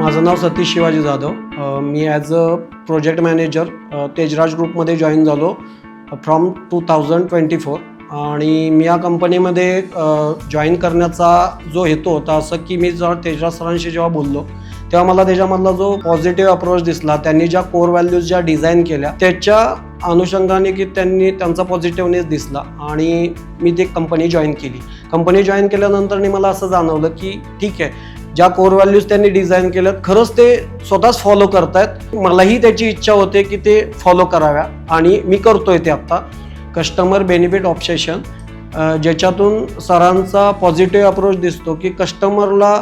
माझं नाव सतीश शिवाजी जाधव. मी as a project manager Tejraj ग्रुपमध्ये जॉईन झालो फ्रॉम 2024. आणि मी या कंपनीमध्ये जॉईन करण्याचा जो हेतू होता असं की मी जेव्हा तेजराज सरांशी जेव्हा बोललो तेव्हा मला त्याच्यामधला जो पॉझिटिव्ह अप्रोच दिसला, त्यांनी ज्या कोर व्हॅल्यूज ज्या डिझाईन केल्या त्याच्या अनुषंगाने की त्यांनी त्यांचा पॉझिटिव्हनेस दिसला आणि मी ती कंपनी जॉईन केली. कंपनी जॉईन केल्यानंतर मला असं जाणवलं की ठीक आहे, ज्या कोर व्हॅल्यूज त्यांनी डिझाईन केल्यात खरंच ते स्वतःच फॉलो करतायत. मलाही त्याची इच्छा होते की ते फॉलो कराव्या आणि मी करतोय ते आत्ता. कस्टमर बेनिफिट ऑब्सेशन, ज्याच्यातून सरांचा पॉझिटिव्ह अप्रोच दिसतो की कस्टमरला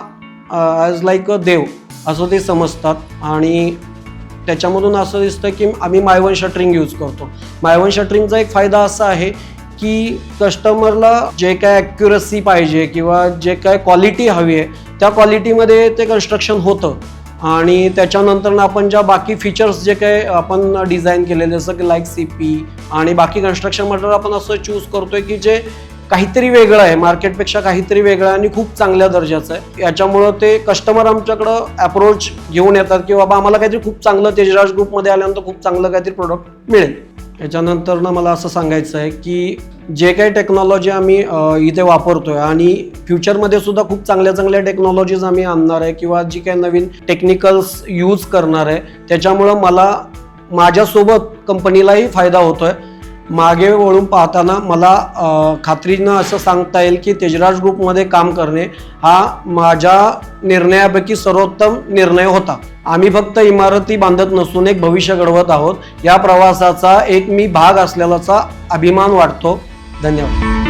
ॲज लाईक अ देव असं ते समजतात. आणि त्याच्यामधून असं दिसतं की आम्ही माय-वन शटरिंग यूज करतो. माय-वन शटरिंगचा एक फायदा असा आहे की कस्टमरला जे काय ॲक्युरसी पाहिजे किंवा जे काय क्वालिटी हवी आहे त्या क्वालिटीमध्ये ते कन्स्ट्रक्शन होतं. आणि त्याच्यानंतर आपण ज्या बाकी फीचर्स जे काय आपण डिझाईन केलेले जसं की लाईक CP आणि बाकी कन्स्ट्रक्शन मटेरियल आपण असं चूज करतोय की जे काहीतरी वेगळं आहे, मार्केटपेक्षा काहीतरी वेगळं आहे आणि खूप चांगल्या दर्जाचं आहे. याच्यामुळं ते कस्टमर आमच्याकडं अप्रोच घेऊन येतात की बाबा आम्हाला काहीतरी खूप चांगलं तेजराज ग्रुपमध्ये आल्यानंतर खूप चांगलं काहीतरी प्रोडक्ट मिळेल. याच्यानंतर मला असं सांगायचं आहे की जे काही टेक्नॉलॉजी आम्ही इथे वापरतोय आणि फ्युचरमध्ये सुद्धा खूप चांगल्या टेक्नॉलॉजीज आम्ही आणणार आहे किंवा जी काही नवीन टेक्निकल्स यूज करणार आहे त्याच्यामुळं मला माझ्यासोबत कंपनीलाही फायदा होतोय. मागे वळून पाहताना मला खात्रीनं असं सांगता येईल की तेजराज ग्रुपमध्ये काम करणे हा माझ्या निर्णयापैकी सर्वोत्तम निर्णय होता. आम्ही फक्त इमारती बांधत नसून एक भविष्य घडवत आहोत. या प्रवासाचा एक मी भाग असलेलाचा अभिमान वाटतो. धन्यवाद.